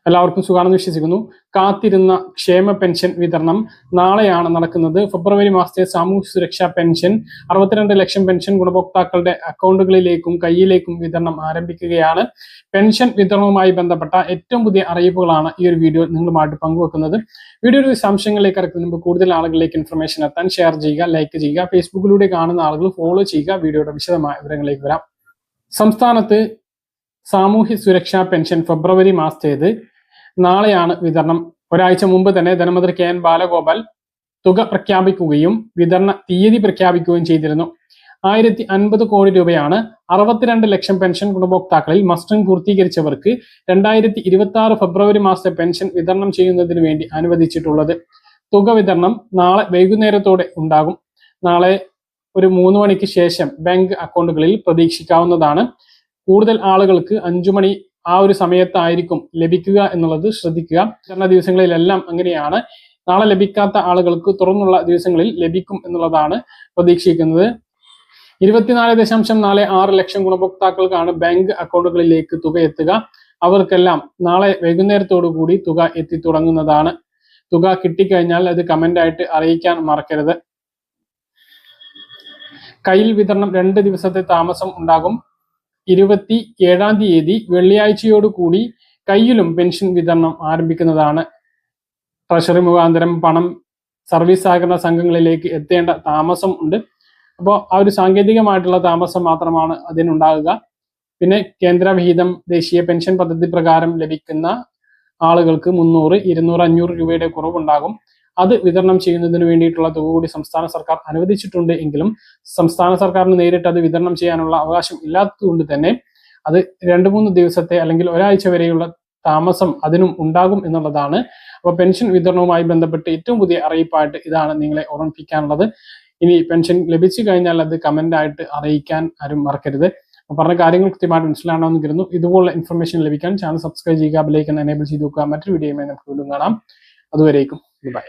എല്ലാവർക്കും സുഖാണെന്ന് വിശ്വസിക്കുന്നു. കാത്തിരുന്ന ക്ഷേമ പെൻഷൻ വിതരണം നാളെയാണ് നടക്കുന്നത്. ഫെബ്രുവരി മാസത്തെ സാമൂഹ്യ സുരക്ഷാ പെൻഷൻ 62 ലക്ഷം പെൻഷൻ ഗുണഭോക്താക്കളുടെ അക്കൗണ്ടുകളിലേക്കും കയ്യിലേക്കും വിതരണം ആരംഭിക്കുകയാണ്. പെൻഷൻ വിതരണവുമായി ബന്ധപ്പെട്ട ഏറ്റവും പുതിയ അറിയിപ്പുകളാണ് ഈ ഒരു വീഡിയോ നിങ്ങളുമായിട്ട് പങ്കുവെക്കുന്നത്. വീഡിയോയുടെ വിശദാംശങ്ങളിലേക്ക് കടക്കുന്നതിന് മുമ്പ് കൂടുതൽ ആളുകളിലേക്ക് ഇൻഫർമേഷൻ എത്താൻ ഷെയർ ചെയ്യുക, ലൈക്ക് ചെയ്യുക, ഫേസ്ബുക്കിലൂടെ കാണുന്ന ആളുകൾ ഫോളോ ചെയ്യുക. വീഡിയോയുടെ വിശദമായ വിവരങ്ങളിലേക്ക് വരാം. സംസ്ഥാനത്ത് സാമൂഹ്യ സുരക്ഷാ പെൻഷൻ ഫെബ്രുവരി മാസത്തേത് നാളെയാണ് വിതരണം. ഒരാഴ്ച മുമ്പ് തന്നെ ധനമന്ത്രി KN ബാലഗോപാൽ തുക പ്രഖ്യാപിക്കുകയും വിതരണ തീയതി പ്രഖ്യാപിക്കുകയും ചെയ്തിരുന്നു. 1050 കോടി രൂപയാണ് 62 ലക്ഷം പെൻഷൻ ഗുണഭോക്താക്കളിൽ മസ്റ്ററിംഗ് പൂർത്തീകരിച്ചവർക്ക് 2026 ഫെബ്രുവരി മാസത്തെ പെൻഷൻ വിതരണം ചെയ്യുന്നതിന് വേണ്ടി അനുവദിച്ചിട്ടുള്ളത്. തുക വിതരണം നാളെ വൈകുന്നേരത്തോടെ ഉണ്ടാകും. നാളെ ഒരു 3 മണിക്ക് ശേഷം ബാങ്ക് അക്കൗണ്ടുകളിൽ പ്രതീക്ഷിക്കാവുന്നതാണ്. കൂടുതൽ ആളുകൾക്ക് 5 മണി ആ ഒരു സമയത്തായിരിക്കും ലഭിക്കുക എന്നുള്ളത് ശ്രദ്ധിക്കുക. വിതരണ ദിവസങ്ങളിലെല്ലാം അങ്ങനെയാണ്. നാളെ ലഭിക്കാത്ത ആളുകൾക്ക് തുറന്നുള്ള ദിവസങ്ങളിൽ ലഭിക്കും എന്നുള്ളതാണ് പ്രതീക്ഷിക്കുന്നത്. 24.46 ലക്ഷം ഗുണഭോക്താക്കൾക്കാണ് ബാങ്ക് അക്കൗണ്ടുകളിലേക്ക് തുക എത്തുക. അവർക്കെല്ലാം നാളെ വൈകുന്നേരത്തോടു കൂടി തുക എത്തി തുടങ്ങുന്നതാണ്. തുക കിട്ടിക്കഴിഞ്ഞാൽ അത് കമന്റ് ആയിട്ട് അറിയിക്കാൻ മറക്കരുത്. കയ്യിൽ വിതരണം 2 ദിവസത്തെ താമസം ഉണ്ടാകും. 27-ാം തീയതി വെള്ളിയാഴ്ചയോടുകൂടി കയ്യിലും പെൻഷൻ വിതരണം ആരംഭിക്കുന്നതാണ്. ട്രഷറി മുഖാന്തരം പണം സർവീസ് സഹകരണ സംഘങ്ങളിലേക്ക് എത്തേണ്ട താമസം ഉണ്ട്. അപ്പോൾ ആ ഒരു സാങ്കേതികമായിട്ടുള്ള താമസം മാത്രമാണ് അതിനുണ്ടാകുക. പിന്നെ കേന്ദ്ര വിഹിതം ദേശീയ പെൻഷൻ പദ്ധതി പ്രകാരം ലഭിക്കുന്ന ആളുകൾക്ക് 300, 200, 500 രൂപയുടെ കുറവുണ്ടാകും. അത് വിതരണം ചെയ്യുന്നതിന് വേണ്ടിയിട്ടുള്ള തുക കൂടി സംസ്ഥാന സർക്കാർ അനുവദിച്ചിട്ടുണ്ട്. എങ്കിലും സംസ്ഥാന സർക്കാരിന് നേരിട്ട് അത് വിതരണം ചെയ്യാനുള്ള അവകാശം ഇല്ലാത്തതുകൊണ്ട് തന്നെ അത് 2-3 ദിവസത്തെ അല്ലെങ്കിൽ ഒരാഴ്ച വരെയുള്ള താമസം അതിനും ഉണ്ടാകും എന്നുള്ളതാണ്. അപ്പോൾ പെൻഷൻ വിതരണവുമായി ബന്ധപ്പെട്ട് ഏറ്റവും പുതിയ അറിയിപ്പായിട്ട് ഇതാണ് നിങ്ങളെ ഓർമ്മിപ്പിക്കാനുള്ളത്. ഇനി പെൻഷൻ ലഭിച്ചു കഴിഞ്ഞാൽ അത് കമന്റ് ആയിട്ട് അറിയിക്കാൻ ആരും മറക്കരുത്. പറഞ്ഞ കാര്യങ്ങൾ കൃത്യമായിട്ട് മനസ്സിലാണെന്ന് കരുതുന്നു. ഇതുപോലുള്ള ഇൻഫർമേഷൻ ലഭിക്കാൻ ചാനൽ സബ്സ്ക്രൈബ് ചെയ്യുക, ബെൽ ഐക്കൺ എനേബിൾ ചെയ്ത് വെക്കുക. മറ്റൊരു വീഡിയോയുമായി നമുക്ക് വീണ്ടും കാണാം. അതുവരേക്കും ബൈ.